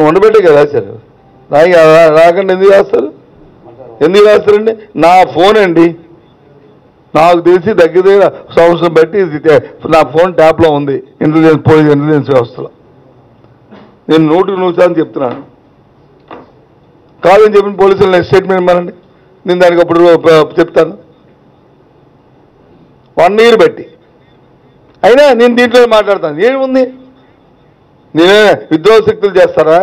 ఉండబెట్టే కదా రాశారు. రాకుండా ఎందుకు రాస్తారండి? నా ఫోన్ అండి, నాకు తెలిసి దగ్గర సంవత్సరం బట్టి నా ఫోన్ ట్యాప్లో ఉంది పోలీస్ ఇంటెలిజెన్స్ వ్యవస్థలో. నేను 100% చెప్తున్నాను. కాదని చెప్పిన పోలీసులు స్టేట్మెంట్ ఇవ్వనండి, నేను దానికి అప్పుడు చెప్తాను. 1 year బట్టి అయినా నేను దీంట్లో మాట్లాడతాను. ఏముంది, నేనే విద్రోహశక్తులు చేస్తారా,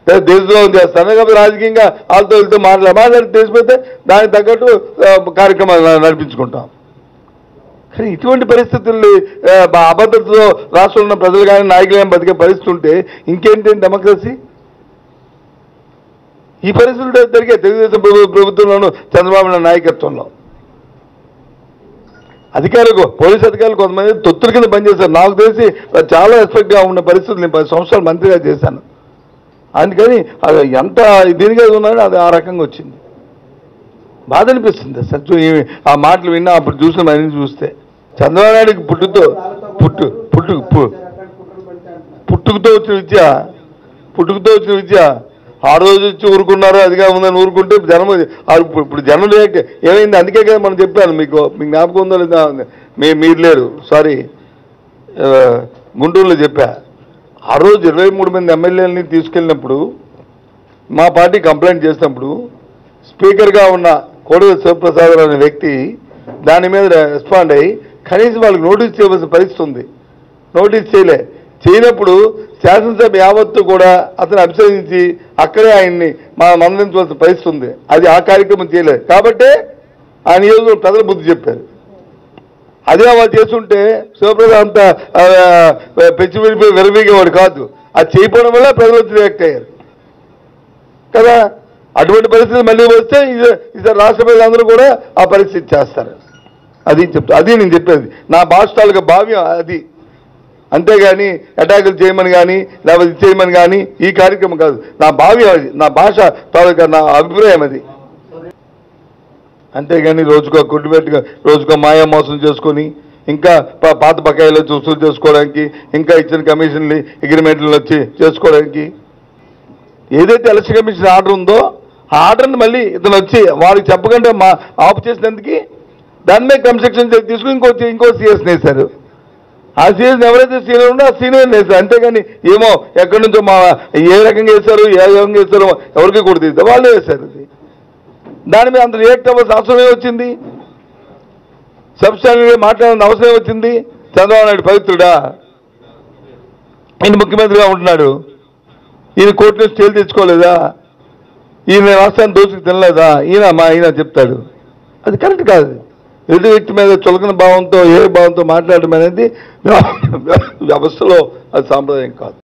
లేదా దేశద్రోహం చేస్తారా? కాబట్టి రాజకీయంగా వాళ్ళతో వెళ్తూ మాట్లాడి తెలిసిపోతే దానికి తగ్గట్టు కార్యక్రమాలు నడిపించుకుంటాం. కానీ ఇటువంటి పరిస్థితుల్ని అభద్రతలో రాష్ట్రంలో ఉన్న ప్రజలు కానీ నాయకులు కానీ బతికే పరిస్థితి ఉంటే ఇంకేంటి డెమోక్రసీ? ఈ పరిస్థితులు జరిగే తెలుగుదేశం ప్రభుత్వంలోనూ చంద్రబాబు నాయుడు నాయకత్వంలో అధికారులు, పోలీసు అధికారులు కొంతమంది తొత్తుల కింద పనిచేశారు. నాకు తెలిసి చాలా రెస్పెక్ట్గా ఉన్న పరిస్థితులు నేను 10 సంవత్సరాలు మంత్రిగా చేశాను. అందుకని అది ఎంత దీనిగా ఉన్నాడో అది ఆ రకంగా వచ్చింది. బాధ అనిపిస్తుంది సత్యం ఆ మాటలు విన్నా, అప్పుడు చూసిన మనీ చూస్తే. చంద్రబాబు నాయుడికి పుట్టుకతో వచ్చిన విద్య ఆ రోజు వచ్చి ఊరుకున్నారు, అదిగా ఉందని ఊరుకుంటే జనం ఇప్పుడు జనం రియాక్ట్ ఏమైంది? అందుకే కదా మనం చెప్పాను, మీకు జ్ఞాపకం ఉందో లేదా, మీరు లేరు, సారీ, గుంటూరులో చెప్పా. ఆ రోజు 23 మంది ఎమ్మెల్యేలని తీసుకెళ్ళినప్పుడు మా పార్టీ కంప్లైంట్ చేసినప్పుడు స్పీకర్గా ఉన్న కోడెల శివప్రసాద్ అనే వ్యక్తి దాని మీద రెస్పాండ్ అయ్యి కనీసం వాళ్ళకి నోటీస్ చేయవలసిన పరిస్థితి ఉంది. నోటీస్ చేయనప్పుడు శాసనసభ యావత్తు కూడా అతను అభిషేకించి అక్కడే ఆయన్ని మందలించవలసిన పరిస్థితి ఉంది. అది ఆ కార్యక్రమం చేయలేదు కాబట్టి ఆ నియోజకవర్గం ప్రజలు బుద్ధి చెప్పారు. అదే వాళ్ళు చేస్తుంటే శివప్రసాద్ అంత పెంచి విడిపోయి విరవీగేవాడు కాదు. అది చేయకపోవడం వల్ల ప్రజలు వచ్చి రియాక్ట్ అయ్యారు కదా. అటువంటి పరిస్థితి మళ్ళీ వస్తే ఇది రాష్ట్ర ప్రజలందరూ కూడా ఆ పరిస్థితి చేస్తారు. అది నేను చెప్పేది నా భాష తాలూకా భావ్యం అది. అంతేగాని అటాకులు చేయమని కానీ లేకపోతే చేయమని కానీ ఈ కార్యక్రమం కాదు. నా భావ్యం అది, నా భాష తాలూకా నా అభిప్రాయం అది. అంతేగాని రోజుకో కొట్టుబెట్టుగా రోజుకో మాయా మోసం చేసుకొని ఇంకా పాత బకాయిలు వచ్చి వసూలు చేసుకోవడానికి, ఇంకా ఇచ్చిన కమిషన్లు అగ్రిమెంట్లు వచ్చి చేసుకోవడానికి, ఏదైతే ఎలక్షన్ కమిషన్ ఆర్డర్ ఉందో ఆ ఆర్డర్ని మళ్ళీ ఇతను వచ్చి వారికి చెప్పకుండా ఆఫ్ చేసినందుకు దాని మీద కన్స్ట్రక్షన్ తీసుకుని ఇంకో సీఎస్ వేశారు. ఆ సీఎస్ ఎవరైతే సీనియర్ ఉందో ఆ సీనియర్ వేశారు. అంతేగాని ఏమో ఎక్కడి నుంచో ఏ రకంగా వేశారు, ఏ రకంగా వేశారో ఎవరికి కూడా తెలియదు, వాళ్ళే వేశారు. దాని మీద అంత రియాక్ట్ అవ్వాల్సిన అవసరమే వచ్చింది, సబ్స్టాండర్డ్గా మాట్లాడాల్సిన అవసరమే వచ్చింది. చంద్రబాబు నాయుడు పవిత్రుడా? ఈయన ముఖ్యమంత్రిగా ఉంటున్నాడు, ఈయన కోర్టు నుంచి స్టేలు తెచ్చుకోలేదా, ఈయన రాష్ట్రాన్ని దోచుకు తినలేదా, ఈయన చెప్తాడు. అది కరెక్ట్ కాదు. ఎదుటి వ్యక్తి మీద చులకన భావంతో ఏ భావంతో మాట్లాడడం అనేది వ్యవస్థలో అది సాంప్రదాయం కాదు.